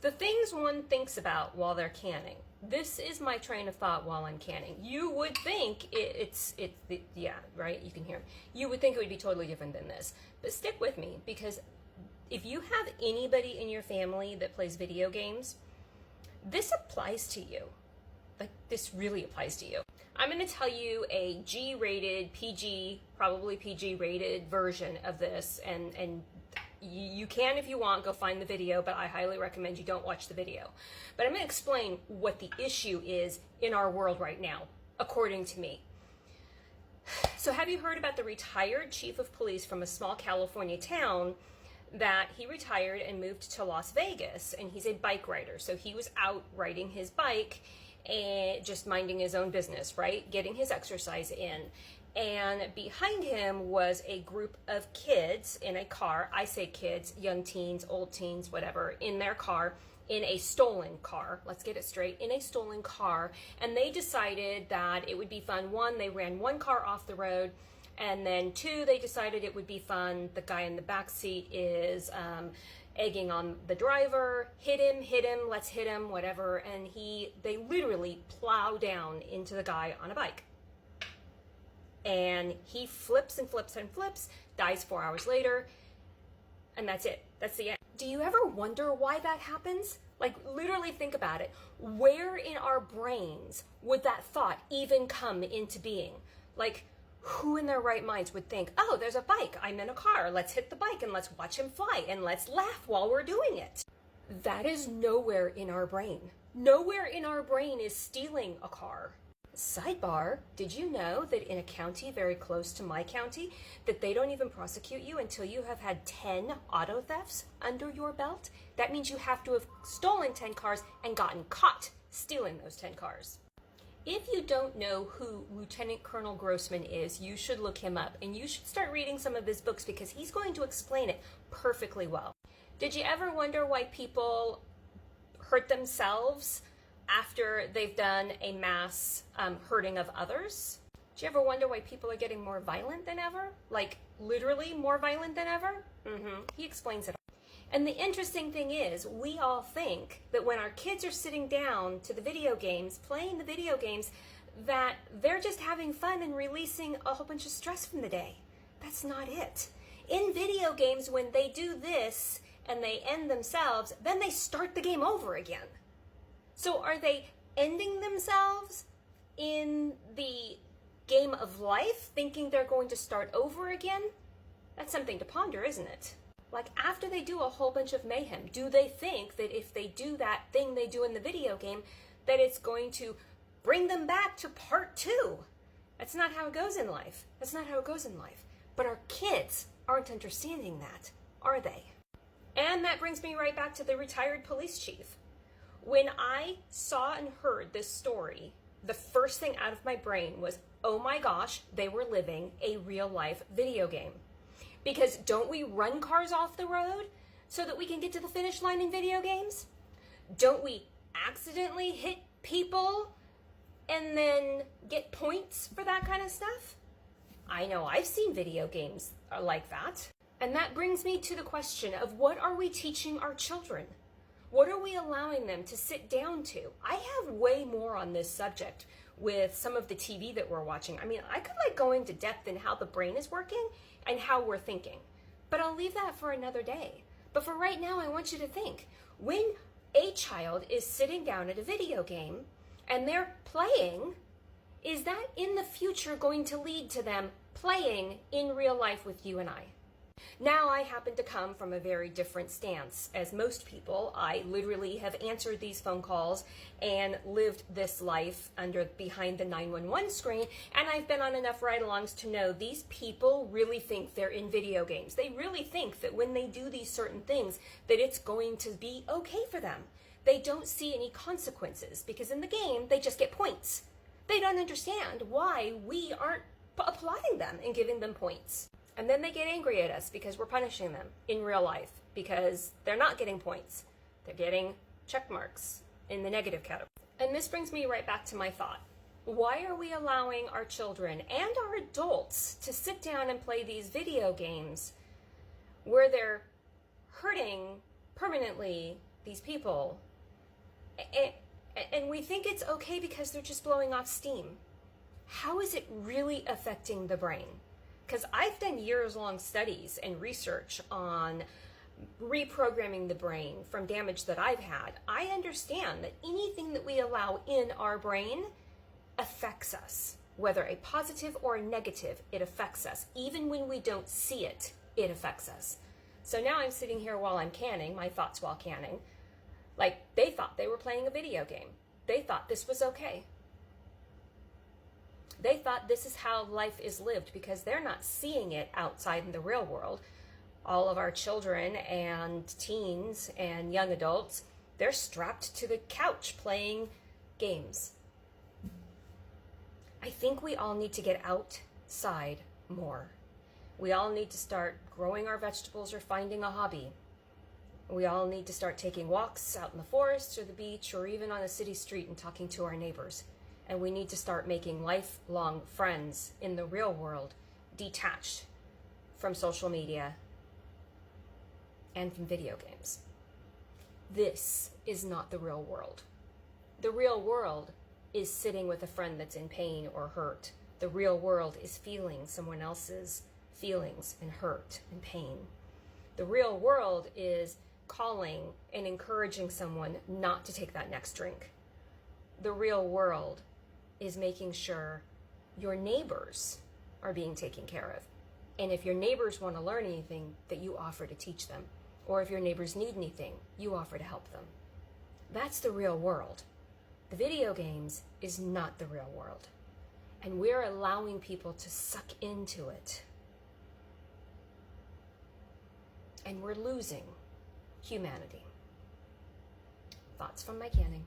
The things one thinks about while they're canning. This is my train of thought while I'm canning. You would think yeah, right? You can hear me. You would think it would be totally different than this. But stick with me, because if you have anybody in your family that plays video games, this applies to you. Like, this really applies to you. I'm going to tell you a G-rated, PG, probably PG-rated version of this, and you can, if you want, go find the video, but I highly recommend you don't watch the video. But I'm going to explain what the issue is in our world right now, according to me. So have you heard about the retired chief of police from a small California town that he retired and moved to Las Vegas, and he's a bike rider. So he was out riding his bike and just minding his own business, right? Getting his exercise in. And behind him was a group of kids in a car. I say kids, young teens, old teens, whatever, in their car, in a stolen car. Let's get it straight, in a stolen car. And they decided that it would be fun. One, they ran one car off the road. And then two, they decided it would be fun. The guy in the back seat is egging on the driver. Hit him, let's hit him, whatever. And they literally plow down into the guy on a bike. And he flips and flips and flips, dies 4 hours later, and that's it. That's the end. Do you ever wonder why that happens? Like, literally think about it. Where in our brains would that thought even come into being? Like, who in their right minds would think, oh, there's a bike, I'm in a car, let's hit the bike and let's watch him fly and let's laugh while we're doing it? That is nowhere in our brain. Nowhere in our brain is stealing a car. Sidebar, did you know that in a county very close to my county, that they don't even prosecute you until you have had 10 auto thefts under your belt? That means you have to have stolen 10 cars and gotten caught stealing those 10 cars. If you don't know who Lieutenant Colonel Grossman is, you should look him up, and you should start reading some of his books because he's going to explain it perfectly well. Did you ever wonder why people hurt themselves after they've done a mass hurting of others? Do you ever wonder why people are getting more violent than ever? Like, literally more violent than ever? He explains it all. And the interesting thing is, we all think that when our kids are sitting down to the video games, playing the video games, that they're just having fun and releasing a whole bunch of stress from the day. That's not it. In video games, when they do this and they end themselves, then they start the game over again. So are they ending themselves in the game of life, thinking they're going to start over again? That's something to ponder, isn't it? Like, after they do a whole bunch of mayhem, do they think that if they do that thing they do in the video game, that it's going to bring them back to part 2? That's not how it goes in life. That's not how it goes in life. But our kids aren't understanding that, are they? And that brings me right back to the retired police chief. When I saw and heard this story, the first thing out of my brain was, oh my gosh, they were living a real life video game. Because don't we run cars off the road so that we can get to the finish line in video games? Don't we accidentally hit people and then get points for that kind of stuff? I know I've seen video games like that. And that brings me to the question of, what are we teaching our children? What are we allowing them to sit down to? I have way more on this subject with some of the TV that we're watching. I mean, I could go into depth in how the brain is working and how we're thinking, but I'll leave that for another day. But for right now, I want you to think, when a child is sitting down at a video game and they're playing, is that in the future going to lead to them playing in real life with you and I? Now, I happen to come from a very different stance. As most people, I literally have answered these phone calls and lived this life behind the 911 screen, and I've been on enough ride-alongs to know these people really think they're in video games. They really think that when they do these certain things, that it's going to be okay for them. They don't see any consequences, because in the game, they just get points. They don't understand why we aren't applauding them and giving them points. And then they get angry at us because we're punishing them in real life because they're not getting points. They're getting check marks in the negative category. And this brings me right back to my thought. Why are we allowing our children and our adults to sit down and play these video games where they're hurting permanently these people, and we think it's okay because they're just blowing off steam. How is it really affecting the brain? Because I've done years-long studies and research on reprogramming the brain from damage that I've had. I understand that anything that we allow in our brain affects us. Whether a positive or a negative, it affects us. Even when we don't see it, it affects us. So now I'm sitting here while I'm canning, my thoughts while canning, like they thought they were playing a video game. They thought this was okay. They thought this is how life is lived because they're not seeing it outside in the real world. All of our children and teens and young adults, they're strapped to the couch playing games. I think we all need to get outside more. We all need to start growing our vegetables or finding a hobby. We all need to start taking walks out in the forest or the beach or even on a city street and talking to our neighbors. And we need to start making lifelong friends in the real world, detached from social media and from video games. This is not the real world. The real world is sitting with a friend that's in pain or hurt. The real world is feeling someone else's feelings and hurt and pain. The real world is calling and encouraging someone not to take that next drink. The real world is making sure your neighbors are being taken care of. And if your neighbors want to learn anything, that you offer to teach them. Or if your neighbors need anything, you offer to help them. That's the real world. The video games is not the real world. And we're allowing people to suck into it. And we're losing humanity. Thoughts from my canning.